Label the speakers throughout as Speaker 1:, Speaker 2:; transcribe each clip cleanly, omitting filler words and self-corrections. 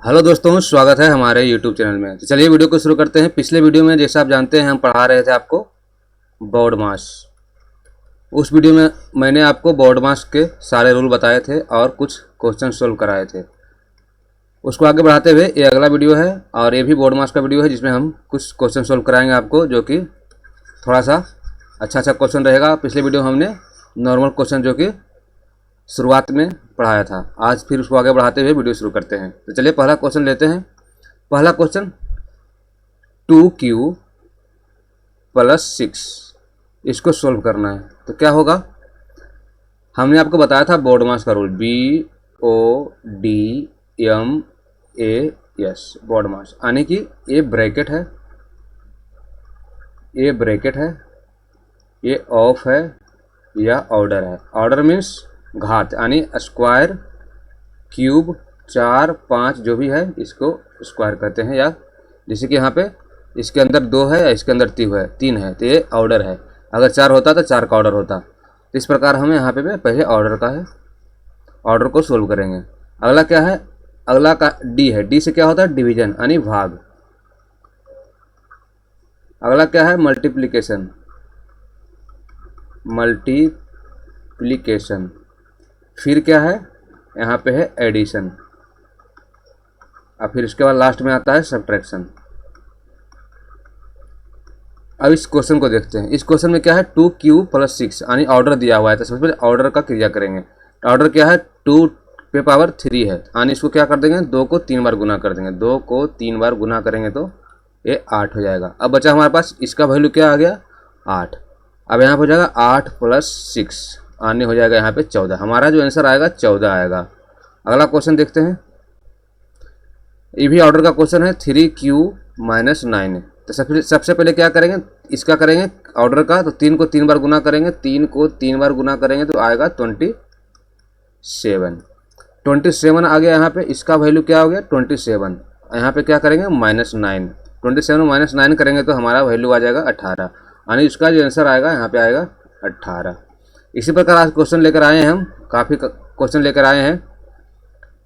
Speaker 1: Hello दोस्तों, स्वागत है हमारे YouTube चैनल में। तो चलिए वीडियो को शुरू करते हैं। पिछले वीडियो में जैसा आप जानते हैं हम पढ़ा रहे थे आपको बोर्ड मास। उस वीडियो में मैंने आपको बोर्ड मास के सारे रूल बताए थे और कुछ क्वेश्चन सोल्व कराए थे। उसको आगे बढ़ाते हुए ये अगला वीडियो है और ये भी बोर्ड मास का वीडियो है जिसमें हम कुछ क्वेश्चन सोल्व कराएंगे आपको, जो कि थोड़ा सा अच्छा क्वेश्चन रहेगा। पिछले वीडियो हमने नॉर्मल क्वेश्चन जो कि शुरुआत में पढ़ाया था, आज फिर उसको आगे बढ़ाते हुए वीडियो शुरू करते हैं। तो चलिए पहला क्वेश्चन लेते हैं। पहला क्वेश्चन 2q + 6, इसको सोल्व करना है। तो क्या होगा, हमने आपको बताया था बोर्ड मास का रूल BODMAS, बोर्ड मास, यानी कि ये ब्रैकेट है, ये ब्रैकेट है, ये ऑफ है या ऑर्डर है। ऑर्डर मीन्स घात, यानी स्क्वायर, क्यूब, 4, 5 जो भी है इसको स्क्वायर कहते हैं। या जैसे कि यहाँ पे इसके अंदर 2 है या इसके अंदर 3 है तो ये ऑर्डर है। अगर 4 होता तो 4 का ऑर्डर होता। तो इस प्रकार हमें यहाँ पे पहले ऑर्डर का है, ऑर्डर को सोल्व करेंगे। अगला क्या है, अगला का डी है। डी से क्या होता है, डिवीजन यानी भाग। अगला क्या है, मल्टीप्लिकेशन, मल्टीप्लिकेशन। फिर क्या है, यहाँ पे है एडिशन, और फिर इसके बाद लास्ट में आता है सब्ट्रैक्शन। अब इस क्वेश्चन को देखते हैं। इस क्वेश्चन में क्या है, 2q + 6 यानी ऑर्डर दिया हुआ है। तो सबसे पहले ऑर्डर का क्रिया करेंगे। ऑर्डर क्या है, 2 पे पावर 3 है, यानी इसको क्या कर देंगे, 2 को 3 बार गुना कर देंगे। 2 को 3 बार गुना करेंगे तो ये 8 हो जाएगा। अब बचा हमारे पास इसका वैल्यू क्या आ गया, 8। अब यहाँ पर हो जाएगा 8 + 6 आने हो जाएगा यहाँ पे 14। हमारा जो आंसर आएगा 14 आएगा। अगला क्वेश्चन देखते हैं। ये भी ऑर्डर का क्वेश्चन है, 3q - 9। तो सबसे पहले क्या करेंगे, इसका करेंगे ऑर्डर का। तो 3 को 3 बार गुना करेंगे, 3 को 3 बार गुना करेंगे तो आएगा 27। 27 आ गया यहाँ पे। इसका वैल्यू क्या हो गया, 27। यहाँ पे क्या करेंगे, -9। 27 - 9 करेंगे तो हमारा वैल्यू आ जाएगा 18, यानी इसका जो आंसर आएगा यहाँ पे आएगा 18। इसी प्रकार आज क्वेश्चन लेकर आए हैं हम, काफ़ी क्वेश्चन लेकर आए हैं।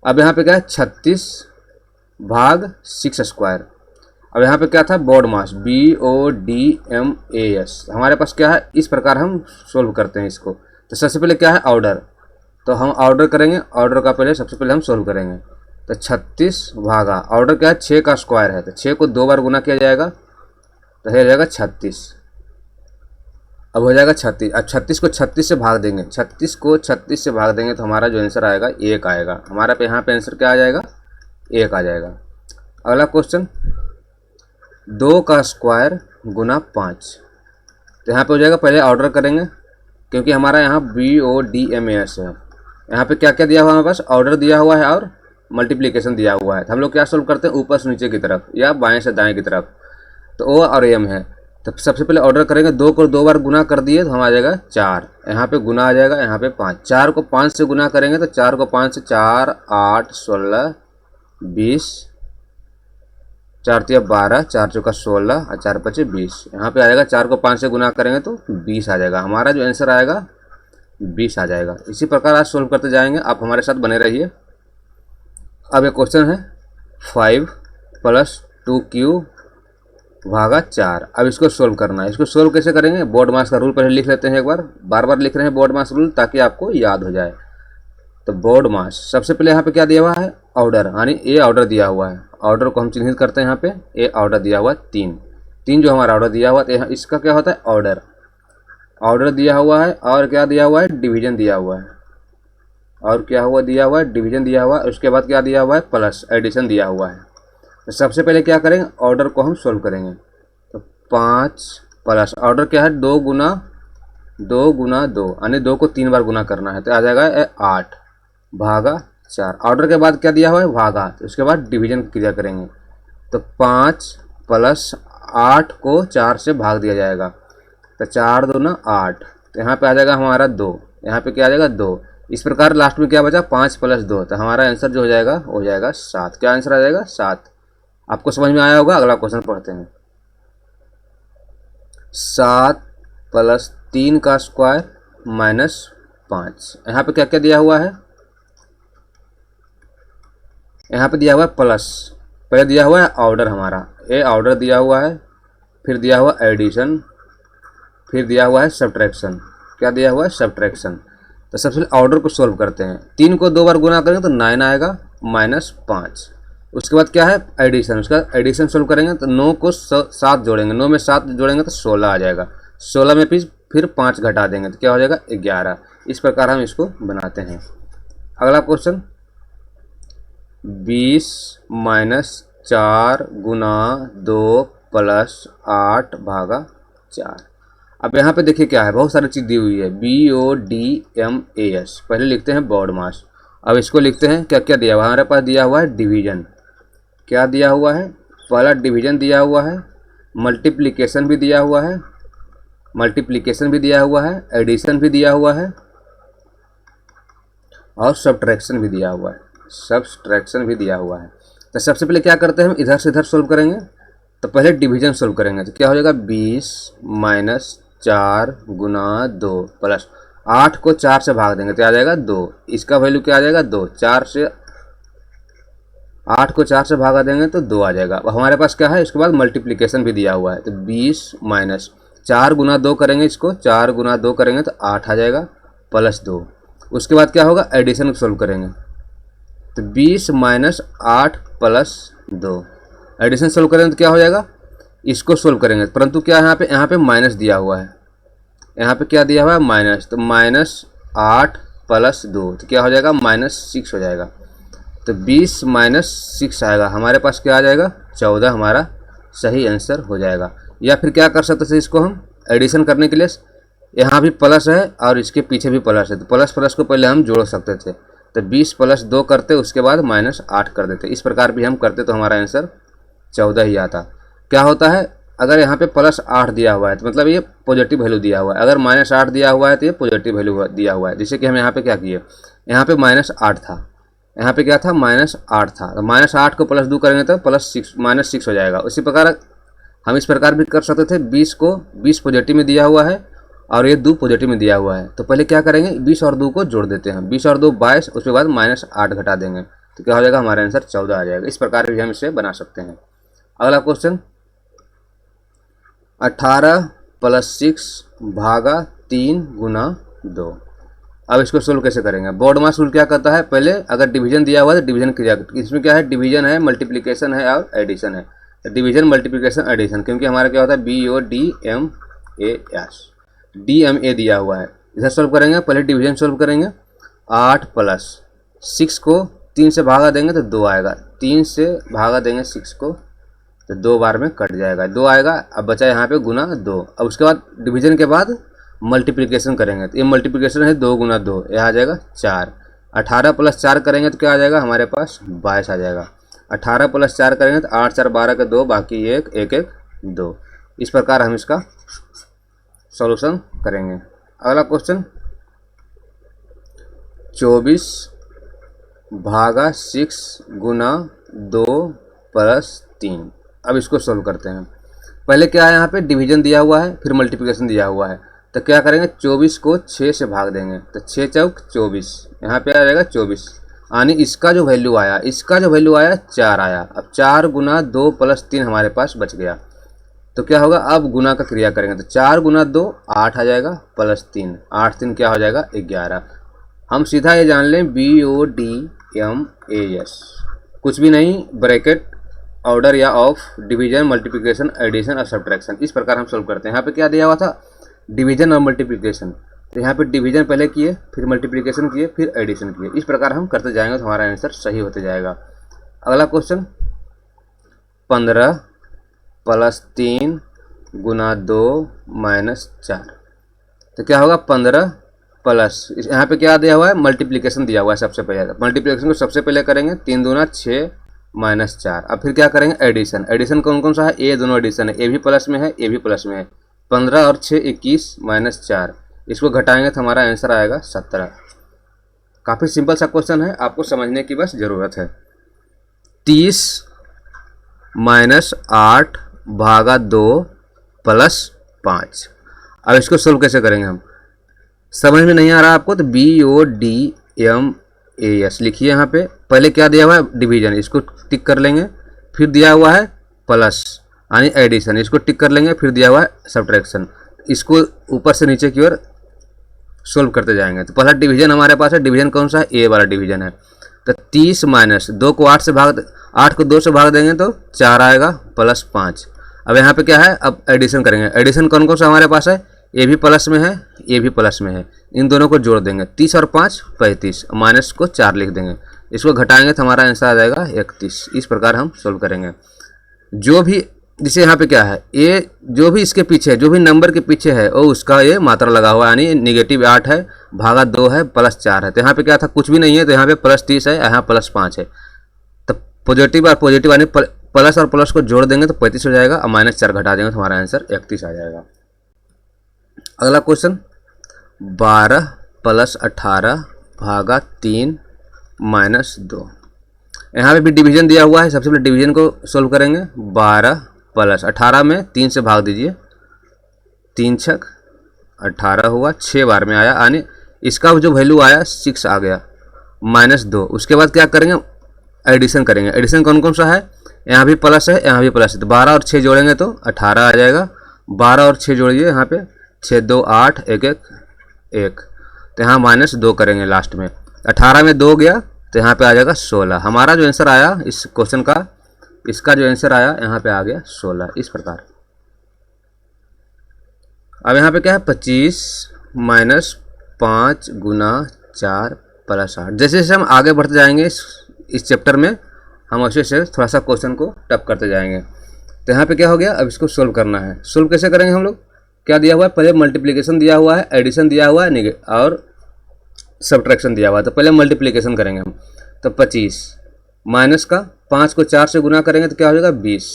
Speaker 1: अब यहाँ पे क्या है, 36/6²। अब यहाँ पे क्या था, बोर्ड मास, BODMAS। हमारे पास क्या है, इस प्रकार हम सोल्व करते हैं इसको। तो सबसे पहले क्या है, ऑर्डर। तो हम ऑर्डर करेंगे, ऑर्डर का पहले सबसे पहले हम सोल्व करेंगे। तो 36 भागा ऑर्डर क्या है, 6 का स्क्वायर है, तो 6 को 2 बार गुना किया जाएगा तो हो जाएगा 36। अब हो जाएगा 36। अब 36 को 36 से भाग देंगे, 36 को 36 से भाग देंगे तो हमारा जो आंसर आएगा 1 आएगा। हमारा पे यहाँ पे आंसर क्या आ जाएगा, 1 आ जाएगा। अगला क्वेश्चन, 2 का स्क्वायर गुना 5। तो यहाँ पे हो जाएगा, पहले ऑर्डर करेंगे क्योंकि हमारा यहाँ BODMAS है। यहाँ पे क्या क्या दिया हुआ है हमारे पास, ऑर्डर दिया हुआ है और मल्टीप्लिकेशन दिया हुआ है। तो हम लोग क्या सोल्व करते हैं, ऊपर से नीचे की तरफ या बाएं से दाएं की तरफ। तो O और M है, तो सबसे पहले ऑर्डर करेंगे। 2 को 2 बार गुना कर दिए तो हम आ जाएगा 4। यहाँ पे गुना आ जाएगा, यहाँ पे 5। 4 को 5 से गुना करेंगे तो 4 को 5 से 4, 8, 16, 20, 4 × 12, 4 × 16 और 4 × 5 20। यहाँ पे आ जाएगा 4 को 5 से गुना करेंगे तो 20 आ जाएगा। हमारा जो आंसर आएगा 20 आ जाएगा। इसी प्रकार आज सोल्व करते जाएंगे, आप हमारे साथ बने रहिए। अब एक क्वेश्चन है, 5 + 2q भागा 4। अब इसको सोल्व करना है। इसको सोल्व कैसे करेंगे, बोर्ड मास का रूल पहले लिख लेते हैं एक बार। बार बार लिख रहे हैं बोर्ड मास रूल ताकि आपको याद हो जाए। तो बोर्ड मास, सबसे पहले यहाँ पे क्या दिया हुआ है, ऑर्डर, यानी ए ऑर्डर दिया हुआ है। ऑर्डर को हम चिन्हित करते हैं यहाँ पे, ए ऑर्डर दिया हुआ है 3 जो हमारा ऑर्डर दिया हुआ है। तो इसका क्या होता है, ऑर्डर, ऑर्डर दिया हुआ है और क्या दिया हुआ है, डिवीजन दिया हुआ है। और क्या हुआ, दिया हुआ है डिवीजन दिया हुआ है। उसके बाद क्या दिया हुआ है, प्लस एडिशन दिया हुआ है। तो सबसे पहले क्या करेंगे, ऑर्डर को हम सोल्व करेंगे। तो 5 प्लस ऑर्डर क्या है, 2 गुना 2 यानी 2 को 3 बार गुना करना है तो आ जाएगा 8 भागा 4। ऑर्डर के बाद क्या दिया हुआ है, भागा, तो उसके बाद डिवीजन की क्रिया करेंगे। तो 5 + 8 को 4 से भाग दिया जाएगा तो 4 दूना 8। तो यहाँ पे आ जाएगा हमारा 2, यहाँ पे क्या आ जाएगा 2। इस प्रकार लास्ट में क्या बचा, 5 + 2। तो हमारा आंसर जो हो जाएगा वो हो जाएगा 7। क्या आंसर आ जाएगा, 7। आपको समझ में आया होगा। अगला क्वेश्चन पढ़ते हैं। 7 + 3 का स्क्वायर -5। यहाँ पे क्या क्या दिया हुआ है, यहाँ पे दिया हुआ है प्लस, पहले दिया हुआ है ऑर्डर हमारा, ये ऑर्डर दिया हुआ है, फिर दिया हुआ एडिशन, फिर दिया हुआ है सब्ट्रैक्शन। क्या दिया हुआ है? सब्ट्रैक्शन। तो सबसे पहले ऑर्डर को सोल्व करते हैं। 3 को 2 बार गुना करेंगे तो 9 आएगा, -5। उसके बाद क्या है? एडिशन। उसका एडिशन सोल्व करेंगे तो 9 को 7 जोड़ेंगे, 9 में 7 जोड़ेंगे तो 16 आ जाएगा, 16 में फिर 5 घटा देंगे तो क्या हो जाएगा? 11। इस प्रकार हम इसको बनाते हैं। अगला क्वेश्चन, 20 - 4 गुना 2 + 8 भागा 4। अब यहाँ पे देखिए क्या है, बहुत सारी चीज़ दी हुई है, BODMAS। पहले लिखते हैं बॉड मास। अब इसको लिखते हैं, क्या क्या दिया हुआ है हमारे पास? दिया हुआ है डिवीजन। क्या दिया हुआ है? पहला डिवीजन दिया हुआ है, मल्टीप्लिकेशन भी दिया हुआ है, मल्टीप्लिकेशन भी दिया हुआ है, एडिशन भी दिया हुआ है और सब्ट्रैक्शन भी दिया हुआ है, सब्ट्रैक्शन भी दिया हुआ है। तो सबसे पहले क्या करते हैं, हम इधर से इधर सोल्व करेंगे। तो पहले डिवीजन सोल्व करेंगे तो क्या हो जाएगा? 20 - 4 गुना 2 + 8 को 4 से भाग देंगे तो आ जाएगा 2। इसका वैल्यू क्या आ जाएगा? 2। 4 से 8 को 4 से भागा देंगे तो 2 आ जाएगा। अब हमारे पास क्या है? इसके बाद मल्टीप्लिकेशन भी दिया हुआ है। तो 20 - 4 गुना 2 करेंगे, इसको 4 गुना 2 करेंगे तो 8 आ जाएगा, +2। उसके बाद क्या होगा? एडिशन सोल्व करेंगे तो 20 - 8 + 2। एडिशन सोल्व करेंगे तो क्या हो जाएगा? इसको सोल्व करेंगे, परंतु क्या है यहाँ पे माइनस दिया हुआ है। यहाँ पे क्या दिया हुआ है? माइनस। तो -8 + 2 तो क्या हो जाएगा? -6 हो जाएगा। तो 20 - 6 आएगा, हमारे पास क्या आ जाएगा? 14 हमारा सही आंसर हो जाएगा। या फिर क्या कर सकते थे, इसको हम एडिशन करने के लिए यहाँ भी प्लस है और इसके पीछे भी प्लस है, तो प्लस प्लस को पहले हम जोड़ सकते थे। तो 20 + 2 करते, उसके बाद -8 कर देते। इस प्रकार भी हम करते तो हमारा आंसर 14 ही आता। क्या होता है, अगर यहाँ पे +8 दिया हुआ है तो मतलब ये पॉजिटिव वैल्यू दिया हुआ है, अगर -8 दिया हुआ है तो ये पॉजिटिव वैल्यू दिया हुआ है। जैसे कि हम यहाँ पे क्या किए, यहाँ पे -8 था, यहाँ पे क्या था? -8 था, तो -8 को +2 करेंगे तो -6 हो जाएगा। उसी प्रकार हम इस प्रकार भी कर सकते थे, 20 को 20 पॉजिटिव में दिया हुआ है और ये 2 पॉजिटिव में दिया हुआ है, तो पहले क्या करेंगे? 20 और 2 को जोड़ देते हैं, 20 और 2 22, उसके बाद -8 घटा देंगे तो क्या हो जाएगा? हमारा आंसर 14 आ जाएगा। इस प्रकार भी हम इसे बना सकते हैं। अगला क्वेश्चन, 18 + 6 भागा 3 गुना 2। अब इसको सोल्व कैसे करेंगे? बोर्ड मास रूल क्या कहता है, पहले अगर डिवीजन दिया हुआ है तो डिवीजन किया। इसमें क्या है? डिवीजन है, मल्टीप्लिकेशन है और एडिशन है। डिवीजन, मल्टीप्लिकेशन, एडिशन, क्योंकि हमारा क्या होता है? BODMAS, DMA दिया हुआ है। इधर सोल्व करेंगे, पहले डिवीजन सोल्व करेंगे। 8 + 6 को 3 से भागा देंगे तो 2 आएगा, 3 से भागा देंगे 6 को तो 2 बार में कट जाएगा, 2 आएगा। अब बचा यहाँ पे गुना 2। अब उसके बाद डिवीजन के बाद मल्टीप्लिकेशन करेंगे तो ये मल्टीप्लिकेशन है 2 गुना 2, यह आ जाएगा 4। 18 + 4 करेंगे तो क्या आ जाएगा? हमारे पास 22 आ जाएगा। 18 + 4 करेंगे तो 8 4 12 के 2, बाकी 1 1 1 2। इस प्रकार हम इसका सॉल्यूशन करेंगे। अगला क्वेश्चन, 24 भागा 6 गुना 2 + 3। अब इसको सोल्व करते हैं। पहले क्या है? यहाँ पे डिवीजन दिया हुआ है, फिर मल्टीप्लिकेशन दिया हुआ है, तो क्या करेंगे? 24 को 6 से भाग देंगे तो 6 चौक 24, यहाँ पे आ जाएगा 24, यानी इसका जो वैल्यू आया, 4 आया। अब 4 गुना 2 + 3 हमारे पास बच गया, तो क्या होगा? अब गुना का क्रिया करेंगे तो 4 गुना 2 8 आ जाएगा, +3, 8 3 क्या हो जाएगा? 11। हम सीधा ये जान लें, BODMAS, कुछ भी नहीं, ब्रैकेट, ऑर्डर या ऑफ, डिवीजन, मल्टीप्लिकेशन, एडिशन और सब्ट्रैक्शन। इस प्रकार हम सोल्व करते हैं। यहाँ पे क्या दिया हुआ था? डिवीजन और मल्टीप्लिकेशन, तो यहाँ पे डिवीजन पहले किए, फिर मल्टीप्लिकेशन किए, फिर एडिशन किए। इस प्रकार हम करते जाएंगे तो हमारा आंसर सही होते जाएगा। अगला क्वेश्चन, 15 + 3 गुना 2 - 4। तो क्या होगा? 15 प्लस, यहाँ पे क्या दिया हुआ है? मल्टीप्लिकेशन दिया हुआ है। सबसे पहले मल्टीप्लिकेशन को सबसे पहले करेंगे, 3 दूना 6 - 4। अब फिर क्या करेंगे? एडिशन। एडिशन कौन कौन सा है? ए दोनों एडिशन है, ए भी प्लस में है, ए भी प्लस में है। 15 और 6 21 - 4, इसको घटाएंगे तो हमारा आंसर आएगा 17। काफ़ी सिंपल सा क्वेश्चन है, आपको समझने की बस ज़रूरत है। 30 - 8 भागा 2 + 5। अब इसको सोल्व कैसे करेंगे हम? समझ में नहीं आ रहा आपको तो BODMAS AS लिखिए यहाँ पे। पहले क्या दिया हुआ है, डिवीजन, इसको टिक कर लेंगे। फिर दिया हुआ है प्लस यानी एडिशन, इसको टिक कर लेंगे। फिर दिया हुआ है सब्ट्रैक्शन, इसको ऊपर से नीचे की ओर सोल्व करते जाएंगे। तो पहला डिवीजन हमारे पास है, डिवीजन कौन सा है, ए वाला डिवीजन है। तो 30 माइनस 2 को 8 से भाग, 8 को 2 से भाग देंगे तो 4 आएगा प्लस 5। अब यहाँ पे क्या है, अब एडिशन करेंगे। एडिशन कौन कौन सा हमारे पास है, ए भी प्लस में है, ए भी प्लस में है, इन दोनों को जोड़ देंगे। 30 और 5 35, माइनस को 4 लिख देंगे। इसको घटाएंगे तो हमारा आंसर आ जाएगा 31। इस प्रकार हम सोल्व करेंगे। जो भी जैसे यहाँ पे क्या है, ए जो भी इसके पीछे है, जो भी नंबर के पीछे है वो उसका ये मात्रा लगा हुआ है, यानी -8 है, भागा 2 है, प्लस 4 है। तो यहाँ पे क्या था, कुछ भी नहीं है, तो यहाँ पे प्लस 30 है, यहाँ प्लस 5 है। तो पॉजिटिव और पॉजिटिव यानी प्लस और प्लस को जोड़ देंगे तो 35 हो जाएगा, और माइनस 4 घटा देंगे तो हमारा आंसर 31 आ जाएगा। अगला क्वेश्चन, 12 + 18 भागा 3 - 2। यहाँ पे भी डिवीजन दिया हुआ है। सबसे पहले डिवीजन को सोल्व करेंगे। 12 + 18 में 3 से भाग दीजिए, 3 छक 18 हुआ, 6 बार में आया, यानी इसका जो वैल्यू आया 6 आ गया, -2। उसके बाद क्या करेंगे, एडिशन करेंगे। एडिशन कौन कौन सा है, यहाँ भी प्लस है, यहाँ भी प्लस है, तो 12 और 6 जोड़ेंगे तो 18 आ जाएगा। 12 और 6 जोड़िए, यहाँ पे 6 2 8 1 1 1, तो यहाँ -2 करेंगे लास्ट में। 18 में 2 गया तो यहाँ पे आ जाएगा 16। हमारा जो आंसर आया इस क्वेश्चन का, इसका जो आंसर आया यहाँ पे आ गया 16। इस प्रकार अब यहाँ पे क्या है, 25 - 5 × 4 + 8। जैसे जैसे हम आगे बढ़ते जाएंगे इस चैप्टर में, हम वैसे से थोड़ा सा क्वेश्चन को टफ करते जाएंगे। तो यहाँ पे क्या हो गया, अब इसको सोल्व करना है। सोल्व कैसे करेंगे हम लोग, क्या दिया हुआ है, पहले मल्टीप्लिकेशन दिया हुआ है, एडिशन दिया हुआ है और सब्ट्रैक्शन दिया हुआ है। तो पहले मल्टीप्लिकेशन करेंगे हम। तो 25 माइनस का 5 को 4 से गुना करेंगे तो क्या हो जाएगा 20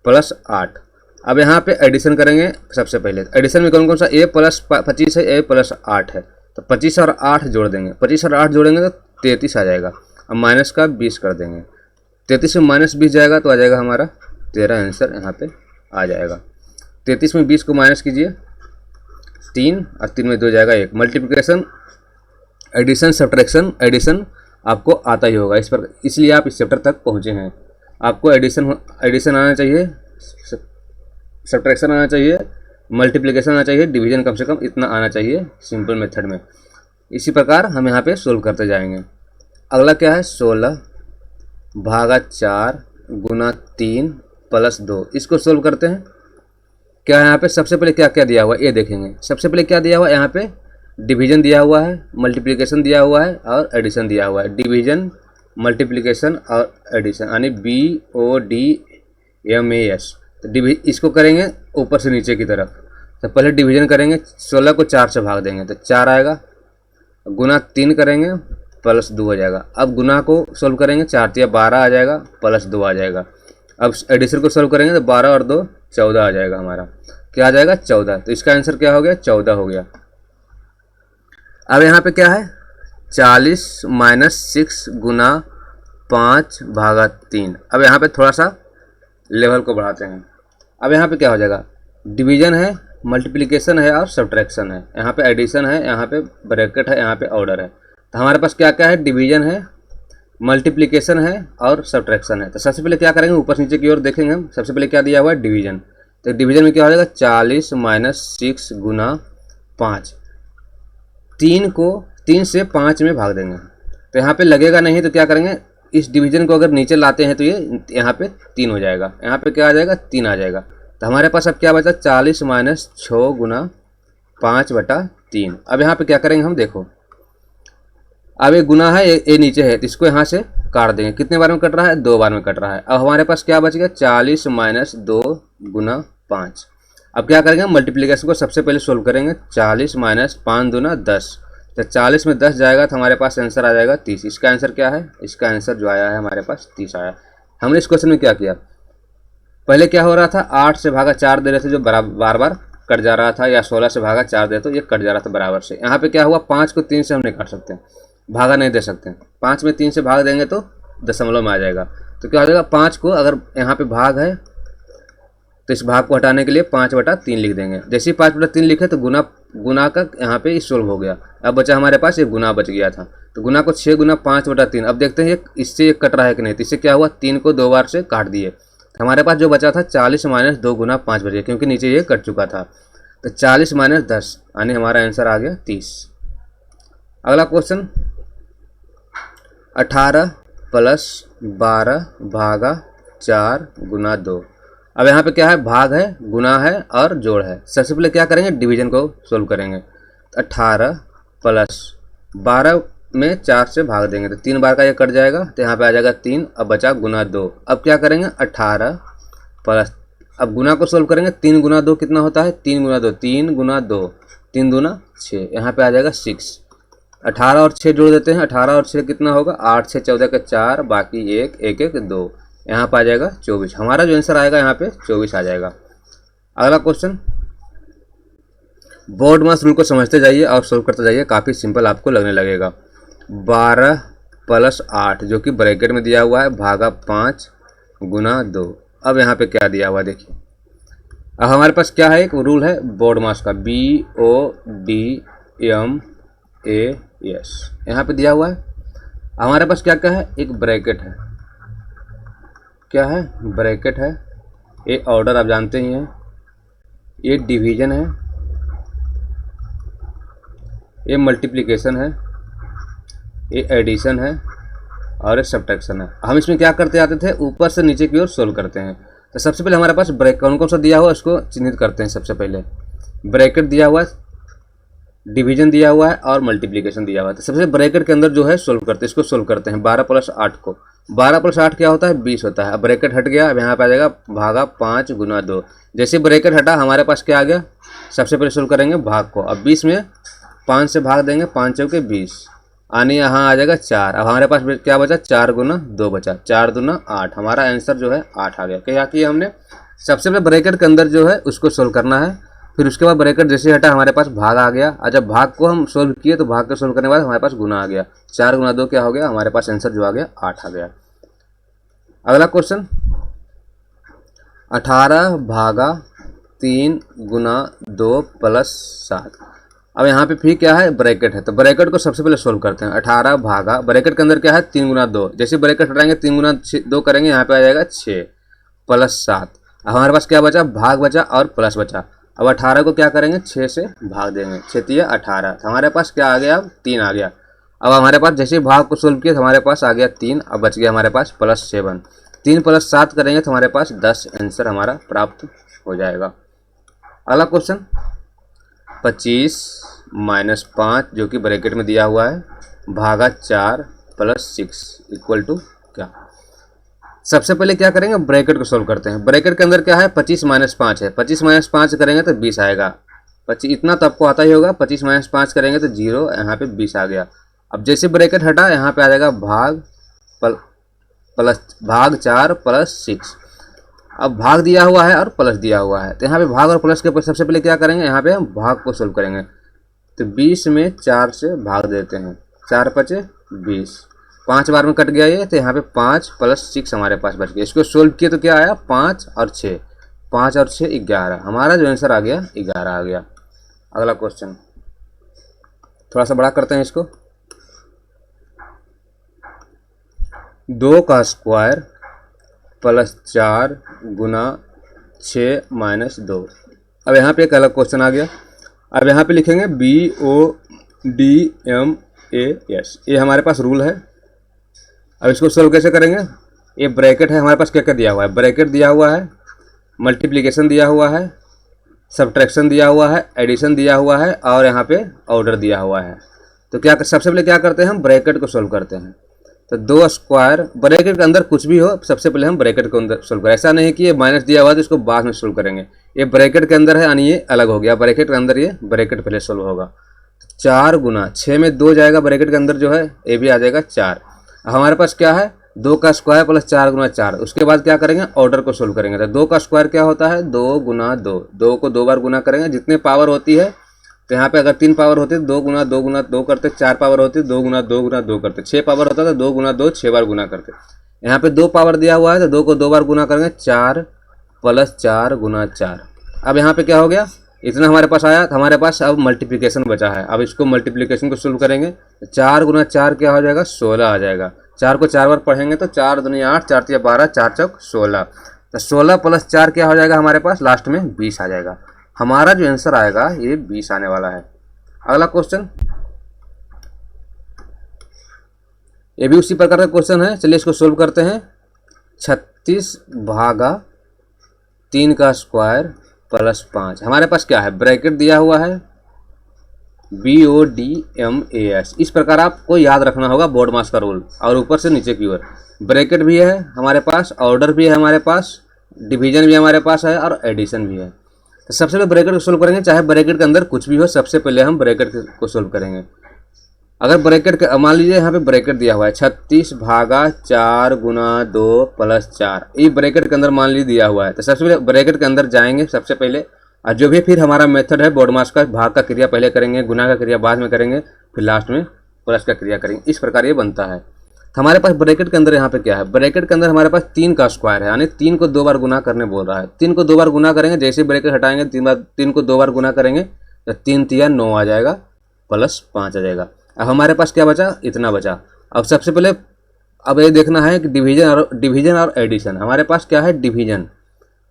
Speaker 1: + 8। अब यहाँ पे एडिशन करेंगे। सबसे पहले एडिशन में कौन कौन सा, a + 25 है, a + 8 है, तो 25 और 8 जोड़ देंगे। 25 और 8 जोड़ेंगे तो 33 आ जाएगा। अब माइनस का 20 कर देंगे, 33 में -20 जाएगा तो आ जाएगा हमारा 13। आंसर यहाँ पे आ जाएगा। 33 में 20 को माइनस कीजिए, 3 और 3 में 2 जाएगा 1। मल्टीप्लिकेशन, एडिशन, सब्ट्रैक्शन, एडिशन आपको आता ही होगा इस पर, इसलिए आप इस चैप्टर तक पहुँचे हैं। आपको एडिशन आना चाहिए, सब्ट्रैक्शन आना चाहिए, मल्टीप्लिकेशन आना चाहिए, डिवीजन कम से कम इतना आना चाहिए सिंपल मेथड में। इसी प्रकार हम यहाँ पे सोल्व करते जाएंगे। अगला क्या है, 16 भागा 4 × 3 + 2। इसको सोल्व करते हैं। क्या है यहाँ पे, सबसे पहले क्या क्या दिया हुआ है ये देखेंगे। सबसे पहले क्या दिया हुआ है, यहाँ पे डिवीजन दिया हुआ है, मल्टीप्लिकेशन दिया हुआ है और एडिशन दिया हुआ है। डिवीजन, मल्टीप्लिकेशन और एडिशन यानी BODMAS। तो इसको करेंगे ऊपर से नीचे की तरफ। तो पहले डिवीजन करेंगे, 16 को 4 से भाग देंगे तो 4 आएगा, गुना 3 करेंगे +2 हो जाएगा। अब गुना को सोल्व करेंगे, 4 × 12 आ जाएगा, +2 आ जाएगा। अब एडिशन को सोल्व करेंगे तो 12 और 2 14 आ जाएगा हमारा। क्या आ जाएगा 14। तो इसका आंसर क्या हो गया, 14 हो गया। अब यहाँ पे क्या है, 40 - 6 × 5 भागा 3। अब यहाँ पे थोड़ा सा लेवल को बढ़ाते हैं। अब यहाँ पे क्या हो जाएगा, डिवीजन है, मल्टीप्लिकेशन है और सब्ट्रैक्शन है। यहाँ पे एडिशन है, यहाँ पे ब्रैकेट है, यहाँ पे ऑर्डर है। तो हमारे पास क्या क्या है, डिवीजन है, मल्टीप्लिकेशन है और सब्ट्रैक्शन है। तो सबसे पहले क्या करेंगे, ऊपर नीचे की ओर देखेंगे हम। सबसे पहले क्या दिया हुआ है, डिवीजन। तो डिवीजन में क्या हो जाएगा, 40 - 6 × 5। 3 को 3 से 5 में भाग देंगे तो यहाँ पे लगेगा नहीं, तो क्या करेंगे, इस डिवीजन को अगर नीचे लाते हैं तो ये यहाँ पे 3 हो जाएगा। यहाँ पे क्या आ जाएगा, 3 आ जाएगा। तो हमारे पास अब क्या बचा, 40 - 6 × 5/3। अब यहाँ पे क्या करेंगे हम, देखो अब ये गुना है, ये नीचे है, तो इसको यहाँ से काट देंगे। कितने बार में कट रहा है, 2 बार में कट रहा है। अब हमारे पास क्या बच गया, 40 - 2 × 5। अब क्या करेंगे, मल्टीप्लिकेशन को सबसे पहले सोल्व करेंगे। 40 - 5 दूना 10, तो 40 में 10 जाएगा तो हमारे पास आंसर आ जाएगा 30। इसका आंसर क्या है, इसका आंसर जो आया है हमारे पास 30 आया। हमने इस क्वेश्चन में क्या किया, पहले क्या हो रहा था, 8 से भागा 4 दे रहे थे जो बार बार कट जा रहा था, या 16 से भागा 4 दे तो ये कट जा रहा था बराबर से। यहाँ पे क्या हुआ, 5 को 3 से हम नहीं काट सकते, भागा नहीं दे सकते। 5 में 3 से भाग देंगे तो दशमलव में आ जाएगा। तो क्या हो जाएगा, 5 को अगर यहाँ पे भाग है तो इस भाग को हटाने के लिए 5/3 लिख देंगे। जैसे ही 5/3 लिखे तो गुना गुना का यहाँ पे सोल्व हो गया। अब बचा हमारे पास एक गुना बच गया था, तो गुना को 6 गुना 5/3। अब देखते हैं इससे एक कट रहा है कि नहीं। तो इससे क्या हुआ, 3 को 2 बार से काट दिए। हमारे पास जो बचा था 40 - 2 गुना 5 बचे, क्योंकि नीचे ये कट चुका था। तो 40 - 10 यानी हमारा आंसर आ गया 30। अगला क्वेश्चन 18 + 12 भागा 4 गुना 2। अब यहाँ पे क्या है, भाग है, गुना है और जोड़ है। सबसे पहले क्या करेंगे, डिवीजन को सोल्व करेंगे। 18 + 12 में 4 से भाग देंगे तो 3 बार का ये कट जाएगा, तो यहाँ पे आ जाएगा 3। अब बचा गुना 2। अब क्या करेंगे, 18 प्लस, अब गुना को सोल्व करेंगे। 3 गुना 2 कितना होता है, 3 गुना 2, 3 गुना 2, 3 दूना 6, यहाँ पे आ जाएगा 6। 18 और 6 जोड़ देते हैं, 18 और 6 कितना होगा, 8 6 14 के 4, बाकी 1 1 1 2, यहाँ पे आ जाएगा 24। हमारा जो आंसर आएगा यहाँ पे 24 आ जाएगा। अगला क्वेश्चन, बोर्ड मास रूल को समझते जाइए और सोल्व करते जाइए, काफ़ी सिंपल आपको लगने लगेगा। 12 + 8 जो कि ब्रैकेट में दिया हुआ है, भागा 5 गुना 2। अब यहाँ पे क्या दिया हुआ देखिए। अब हमारे पास क्या है, एक रूल है बोर्ड मास का, BODMAS, यहाँ पे दिया हुआ है। हमारे पास क्या क्या है, एक ब्रैकेट है, क्या है, ब्रैकेट है, ये ऑर्डर आप जानते ही हैं, ये डिवीजन है, ये मल्टीप्लिकेशन है, ये एडिशन है और ये सब्ट्रैक्शन है। हम इसमें क्या करते आते थे, ऊपर से नीचे की ओर सोल्व करते हैं। तो सबसे पहले हमारे पास ब्रैकेट कौन कौन सा दिया हुआ है उसको चिन्हित करते हैं। सबसे पहले ब्रैकेट दिया हुआ है, डिवीजन दिया हुआ है और मल्टीप्लिकेशन दिया हुआ है। तो सबसे ब्रैकेट के अंदर जो है सोल्व करते हैं, इसको सोल्व करते हैं। 12 + 8 को, 12 + 8 क्या होता है, 20 होता है। अब ब्रैकेट हट गया, अब यहाँ पे आ जाएगा भागा 5 गुना 2। जैसे ब्रैकेट हटा हमारे पास क्या आ गया, सबसे पहले सोल्व करेंगे भाग को। अब 20 में 5 से भाग देंगे, 5 चौके 20, आने यहाँ आ जाएगा 4। अब हमारे पास क्या बचा, 4 गुना 2 बचा, 4 दूना 8। हमारा आंसर जो है 8 आ गया। क्या किया हमने, सबसे पहले ब्रैकेट के अंदर जो है उसको सोल्व करना है, फिर उसके बाद ब्रैकेट जैसे हटा हमारे पास भाग आ गया। और जब भाग को हम सोल्व किए तो भाग को सोल्व करने के बाद हमारे पास गुना आ गया। 4 गुना 2 क्या हो गया, हमारे पास आंसर जो आ गया 8 आ गया। अगला क्वेश्चन 18 भागा 3 गुना 2 + 7। अब यहाँ पे फिर क्या है, ब्रैकेट है, तो ब्रैकेट को सबसे पहले सोल्व करते हैं। 18 भागा, ब्रैकेट के अंदर क्या है, 3 गुना 2, जैसे ब्रैकेट हटाएंगे 3 गुना 2 करेंगे, यहाँ पे आ जाएगा 6 + 7। अब हमारे पास क्या बचा, भाग बचा और प्लस बचा। अब 18 को क्या करेंगे, 6 से भाग देंगे, 6 × 18, तो हमारे पास क्या आ गया, अब 3 आ गया। अब हमारे पास जैसे भाग को सोल्व किया तो हमारे पास आ गया 3। अब बच गया हमारे पास +7, 3 + 7 करेंगे तो हमारे पास 10 आंसर हमारा प्राप्त हो जाएगा। अगला क्वेश्चन 25 - 5 जो कि ब्रैकेट में दिया हुआ है, भागा 4 + 6 = क्या। सबसे पहले क्या करेंगे, ब्रैकेट को सोल्व करते हैं। ब्रैकेट के अंदर क्या है, 25 - 5 है, 25 - 5 करेंगे तो 20 आएगा। 25 इतना तो आपको आता ही होगा, 25 - 5 करेंगे तो 0, यहाँ पे 20 आ गया। अब जैसे ब्रैकेट हटा यहाँ पे आ जाएगा भाग भाग 4 + 6। अब भाग दिया हुआ है और प्लस दिया हुआ है, तो यहाँ पे भाग और प्लस के सबसे पहले क्या करेंगे, यहाँ पे हम भाग को सोल्व करेंगे। तो 20 में 4 से भाग देते हैं, 4 × 5 = 20, 5 बार में कट गया ये, तो यहाँ पे 5 + 6 हमारे पास बच गया। इसको सोल्व किए तो क्या आया, 5 और 6, 5 और 6 11। हमारा जो आंसर आ गया 11 आ गया। अगला क्वेश्चन थोड़ा सा बड़ा करते हैं इसको। 2 का स्क्वायर + 4 गुना 6 - 2। अब यहाँ पे एक अलग क्वेश्चन आ गया। अब यहाँ पे लिखेंगे BODMAS, ये हमारे पास रूल है। अब इसको सोल्व कैसे करेंगे, ये ब्रैकेट है, हमारे पास क्या क्या दिया हुआ है, ब्रैकेट दिया हुआ है, मल्टीप्लिकेशन दिया हुआ है, सब्ट्रैक्शन दिया हुआ है, एडिशन दिया हुआ है और यहाँ पे ऑर्डर दिया हुआ है। तो क्या सबसे पहले क्या करते हैं, हम ब्रैकेट को सोल्व करते हैं। तो 2 स्क्वायर, ब्रैकेट के अंदर कुछ भी हो सबसे पहले हम ब्रैकेट को अंदर सोल्व करें। ऐसा नहीं कि ये माइनस दिया हुआ है तो इसको बाद में सोल्व करेंगे। ये ब्रैकेट के अंदर है यानी ये अलग हो गया, ब्रैकेट के अंदर ये ब्रैकेट पहले सोल्व होगा। 4 गुना 6 में 2 जाएगा, ब्रैकेट के अंदर जो है ये भी आ जाएगा 4। हमारे पास क्या है, 2 का स्क्वायर + 4 गुना 4। उसके बाद क्या करेंगे, ऑर्डर को सोल्व करेंगे। तो 2 का स्क्वायर क्या होता है, 2 गुना 2, 2 को 2 बार गुना करेंगे, जितने पावर होती है। तो यहाँ पे अगर 3 पावर होती है 2 गुना 2 गुना 2 करते, 4 पावर होती है 2 गुना 2 गुना 2 करते, 6 पावर होता है 2 गुना 2 6 बार गुना करते। यहाँ पे 2 पावर दिया हुआ है तो 2 को 2 बार गुना करेंगे, 4 + 4 गुना 4। अब यहाँ पे क्या हो गया, इतना हमारे पास आया, तो हमारे पास अब मल्टीप्लिकेशन बचा है। अब इसको मल्टीप्लिकेशन को सोल्व करेंगे, 4 गुना 4 क्या हो जाएगा, 16 आ जाएगा। 4 को 4 बार पढ़ेंगे तो 4 दूनी 8, 4 तिया 12, 4 चौक 16। तो 16 प्लस 4 क्या हो जाएगा हमारे पास, लास्ट में 20 आ जाएगा। हमारा जो आंसर आएगा ये 20 आने वाला है। अगला क्वेश्चन, ये भी उसी प्रकार का क्वेश्चन है, चलिए इसको सोल्व करते हैं। 36 भागा 3 का स्क्वायर प्लस 5, हमारे पास क्या है, ब्रैकेट दिया हुआ है BODMAS। इस प्रकार आपको याद रखना होगा बोर्ड मास का रूल, और ऊपर से नीचे की ओर ब्रैकेट भी है हमारे पास, ऑर्डर भी है हमारे पास, डिवीजन भी हमारे पास है, और एडिशन भी है। तो सबसे पहले ब्रैकेट को सोल्व करेंगे, चाहे ब्रैकेट के अंदर कुछ भी हो, सबसे पहले हम ब्रैकेट को सोल्व करेंगे। अगर ब्रैकेट के, मान लीजिए यहाँ पे ब्रैकेट दिया हुआ है 36 भागा 4 गुना 2 प्लस 4, ये ब्रैकेट के अंदर मान लीजिए दिया हुआ है। तो सबसे पहले ब्रैकेट के अंदर जाएंगे सबसे पहले, और जो भी फिर हमारा मेथड है बोर्ड मास का, भाग का क्रिया पहले करेंगे, गुना का क्रिया बाद में करेंगे, फिर लास्ट में प्लस का क्रिया करेंगे। इस प्रकार ये बनता है। तो हमारे पास ब्रैकेट के अंदर यहाँ पे क्या है, ब्रैकेट के अंदर हमारे पास 3 का स्क्वायर है, यानी 3 को 2 बार गुना करने बोल रहा है। 3 को 2 बार गुना करेंगे, जैसे ब्रैकेट हटाएंगे 3 को 2 बार गुना करेंगे तो 3 तिया 9 आ जाएगा, प्लस 5 आ जाएगा। अब हमारे पास क्या बचा, इतना बचा। अब सबसे पहले अब ये देखना है कि डिवीजन और एडिशन। हमारे पास क्या है, डिवीजन,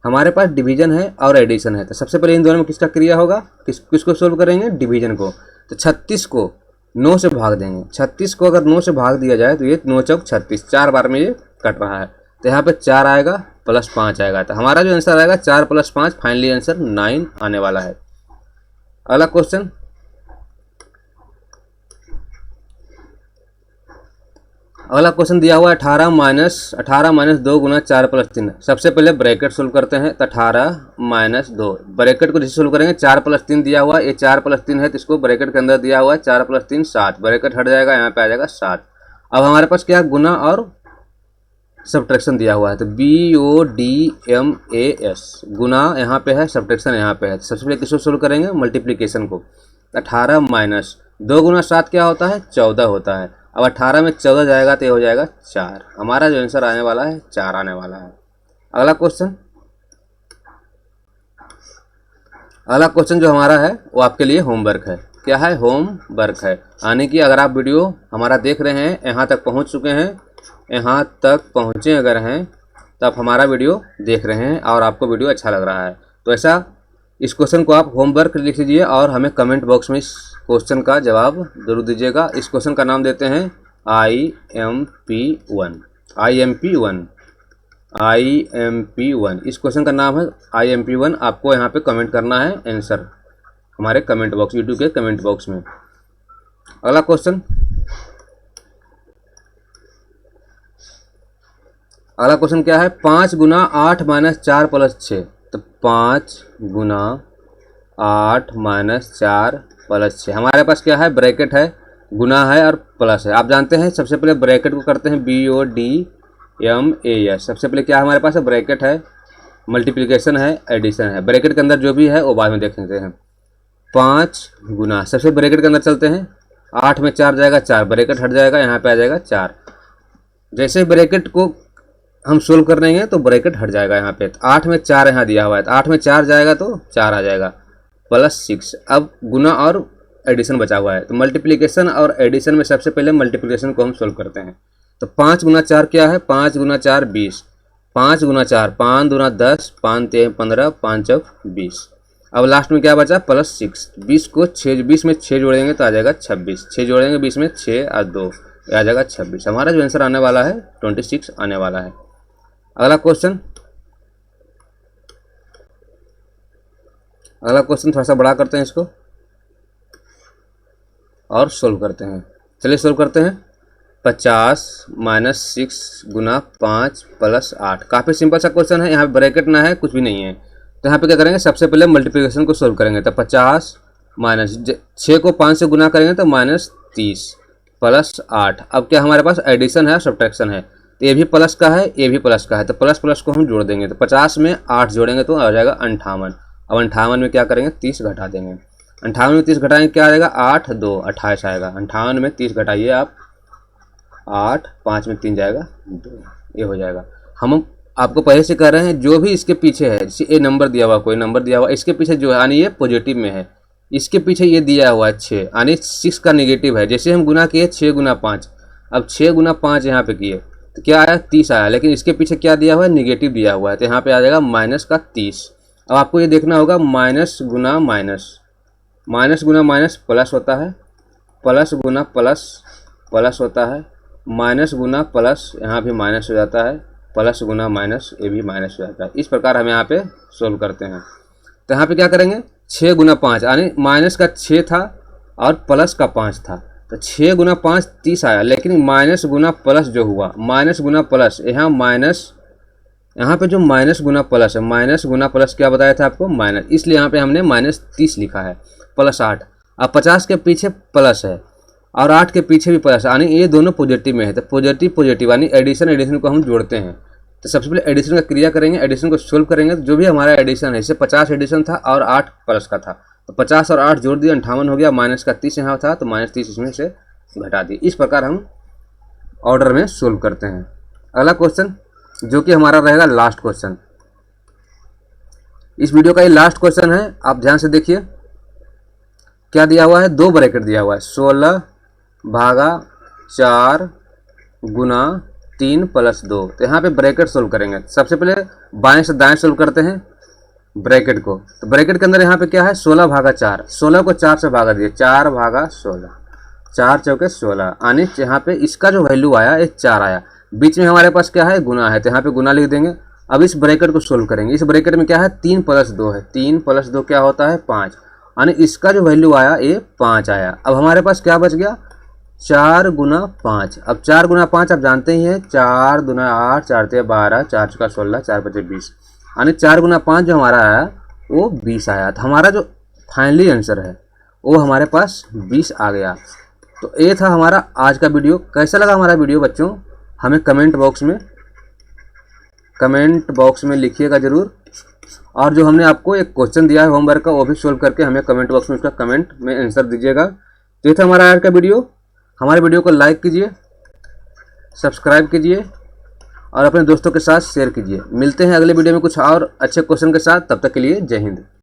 Speaker 1: हमारे पास डिवीजन है और एडिशन है। तो सबसे पहले इन दोनों में किसका क्रिया होगा, किसको सोल्व करेंगे, डिवीजन को। तो 36 को 9 से भाग देंगे। 36 को अगर 9 से भाग दिया जाए तो ये 9 चौक 36, 4 बार में ये कट रहा है। तो यहाँ पे 4 आएगा प्लस 5 आएगा। तो हमारा जो आंसर आएगा 4 + 5, फाइनली आंसर 9 आने वाला है। अगला क्वेश्चन, अगला क्वेश्चन दिया हुआ है 18 माइनस 2 गुना 4 + 3। सबसे पहले ब्रैकेट सोल्व करते हैं। तो 18 - 2, ब्रैकेट को जैसे सोल्व करेंगे, 4 + 3 दिया हुआ है, ये 4 + 3 है, तो इसको ब्रैकेट के अंदर दिया हुआ है 4 + 3 7, ब्रैकेट हट जाएगा, यहाँ पे आ जाएगा 7। अब हमारे पास क्या, गुना और सब्ट्रैक्शन दिया हुआ है। तो BODMAS, गुना यहाँ पे है, सब्ट्रैक्शन यहाँ पे है। तो सबसे पहले किसको सोल्व करेंगे, मल्टीप्लीकेशन को। 18 माइनस 2 गुना 7 क्या होता है, 14 होता है। अब 18 में 14 जाएगा तो ये हो जाएगा 4। हमारा जो आंसर आने वाला है 4 आने वाला है। अगला क्वेश्चन जो हमारा है वो आपके लिए होमवर्क है। क्या है, होमवर्क है, यानी कि अगर आप वीडियो हमारा देख रहे हैं, यहाँ तक पहुँच चुके हैं, यहाँ तक पहुँचे अगर हैं, तो आप हमारा वीडियो देख रहे हैं और आपको वीडियो अच्छा लग रहा है, तो ऐसा इस क्वेश्चन को आप होमवर्क लिख लीजिए और हमें कमेंट बॉक्स में इस क्वेश्चन का जवाब जरूर दीजिएगा। इस क्वेश्चन का नाम देते हैं IMP1। इस क्वेश्चन का नाम है IMP1। आपको यहाँ पे कमेंट करना है आंसर हमारे कमेंट बॉक्स, यूट्यूब के कमेंट बॉक्स में। अगला क्वेश्चन क्या है, 5 गुना 8 माइनस 4 प्लस 6। तो 5 गुना 8 माइनस 4 प्लस 6, हमारे पास क्या है, ब्रैकेट है, गुना है और प्लस है। आप जानते हैं सबसे पहले ब्रैकेट को करते हैं BODMAS। सबसे पहले क्या हमारे पास है, ब्रैकेट है, मल्टीप्लिकेशन है, एडिशन है। ब्रैकेट के अंदर जो भी है वो बाद में देख लेते हैं। 5 गुना, सबसे ब्रैकेट के अंदर चलते हैं, 8 में 4 जाएगा 4, ब्रैकेट हट जाएगा, यहाँ पे आ जाएगा 4। जैसे ब्रैकेट को हम सोल्व कर लेंगे तो ब्रैकेट हट जाएगा यहाँ पे। 8 में 4 यहाँ दिया हुआ है, तो 8 में 4 जाएगा तो 4 आ जाएगा, प्लस 6। अब गुना और एडिशन बचा हुआ है, तो मल्टीप्लिकेशन और एडिशन में सबसे पहले मल्टीप्लिकेशन को हम सोल्व करते हैं। तो 5 गुना 4 क्या है, 5 गुना 4 20, 5 गुना 4 5 दूना 10, 5 3 15, 5 चौक 20। अब लास्ट में क्या बचा, प्लस 6। 20 में 6 जोड़ेंगे तो आ जाएगा 26, 6 जोड़ेंगे 20 में, 6 और 2 आ जाएगा 26। हमारा जो आंसर आने वाला है 26 आने वाला है। अगला क्वेश्चन थोड़ा सा बड़ा करते हैं इसको और सोल्व करते हैं। चलिए सोल्व करते हैं। 50 माइनस 6 गुना 5 प्लस 8। काफ़ी सिंपल सा क्वेश्चन है, यहाँ पे ब्रैकेट ना है, कुछ भी नहीं है। तो यहाँ पे क्या करेंगे, सबसे पहले मल्टीप्लिकेशन को सोल्व करेंगे। तो 50 माइनस 6 को 5 से गुना करेंगे तो -30 प्लस 8। अब क्या हमारे पास एडिशन है, सब्ट्रैक्शन है, तो ये भी प्लस का है, ये भी प्लस का है, तो प्लस प्लस को हम जोड़ देंगे। तो 50 में 8 जोड़ेंगे तो आ जाएगा 58। अब 58 में क्या करेंगे, 30 घटा देंगे। 58 में 30 घटाएंगे क्या आ जाएगा, 8 2 28 आएगा। 58 में 30 घटाइए आप, 8 5 में 3 जाएगा 2, ये हो जाएगा। हम आपको पहले से कह रहे हैं जो भी इसके पीछे है, जैसे ए नंबर दिया हुआ, कोई नंबर दिया हुआ, इसके पीछे जो है यानी ये पॉजिटिव में है, इसके पीछे ये दिया हुआ है 6 यानी 6 का निगेटिव है। जैसे हम गुना किए 6 गुना 5, अब 6 गुना 5 यहाँ पे किए तो क्या आया 30 आया, लेकिन इसके पीछे क्या दिया हुआ है निगेटिव दिया हुआ है, तो यहाँ पे आ जाएगा माइनस का 30। अब आपको ये देखना होगा माइनस गुना माइनस, माइनस गुना माइनस प्लस होता है, प्लस गुना प्लस प्लस होता है, माइनस गुना प्लस यहाँ भी माइनस हो जाता है, प्लस गुना माइनस ये भी माइनस हो जाता है। इस प्रकार हम यहाँ पे सोल्व करते हैं। तो यहाँ पे क्या करेंगे 6 गुना 5 यानी माइनस का 6 था और प्लस का 5 था, तो 6 गुना 5 30 आया, लेकिन माइनस गुना प्लस जो हुआ, माइनस गुना प्लस, यहाँ माइनस, यहाँ पे जो माइनस गुना प्लस है, माइनस गुना प्लस क्या बताया था आपको माइनस, इसलिए यहाँ पे हमने माइनस 30 लिखा है, प्लस 8। अब 50 के पीछे प्लस है और 8 के पीछे भी प्लस यानी ये दोनों पॉजिटिव में है, तो पॉजिटिव पॉजिटिव यानी एडिशन को हम जोड़ते हैं। तो सबसे पहले एडिशन का क्रिया करेंगे, एडिशन को सोल्व करेंगे, तो जो भी हमारा एडिशन है, जैसे 50 एडिशन था और 8 प्लस का था, तो 50 और 8 जोड़ दिया 58 हो गया, माइनस का 30 यहाँ था तो माइनस 30 इसमें से घटा दिए। इस प्रकार हम ऑर्डर में सोल्व करते हैं। अगला क्वेश्चन जो कि हमारा रहेगा लास्ट क्वेश्चन, इस वीडियो का ये लास्ट क्वेश्चन है, आप ध्यान से देखिए। क्या दिया हुआ है, 2 ब्रैकेट दिया हुआ है, 16 भागा 4 गुना 3 प्लस 2। तो यहाँ पे ब्रैकेट सोल्व करेंगे। सबसे पहले बाएं से दाएं सोल्व करते हैं ब्रैकेट को। तो ब्रैकेट के अंदर यहाँ पे क्या है 16 भागा 4, 16 को 4 से भागा दिए, 4 भागा 16, 4 चौके 16 यानी यहाँ पे इसका जो वैल्यू आया ये 4 आया। बीच में हमारे पास क्या है गुना है, तो यहाँ पे गुना लिख देंगे। अब इस ब्रैकेट को सोल्व करेंगे। इस ब्रैकेट में क्या है 3 प्लस 2 है, 3 प्लस 2 क्या होता है 5, यानी इसका जो वैल्यू आया ये 5 आया। अब हमारे पास क्या बच गया 4 गुना 5। अब 4 गुना 5 आप जानते ही हैं, 4 गुना 8, 4 ते 12, 4 चौका 16, 4 बचे 20, यानी 4 गुना 5 जो हमारा आया वो 20 आया। तो हमारा जो फाइनली आंसर है वो हमारे पास 20 आ गया। तो ये था हमारा आज का वीडियो। कैसा लगा हमारा वीडियो बच्चों, हमें कमेंट बॉक्स में लिखिएगा ज़रूर। और जो हमने आपको एक क्वेश्चन दिया है होमवर्क का, वो भी सोल्व करके हमें कमेंट बॉक्स में उसका कमेंट में आंसर दीजिएगा। तो ये था हमारा आज का वीडियो। हमारे वीडियो को लाइक कीजिए, सब्सक्राइब कीजिए और अपने दोस्तों के साथ शेयर कीजिए। मिलते हैं अगले वीडियो में कुछ और अच्छे क्वेश्चन के साथ। तब तक के लिए जय हिंद।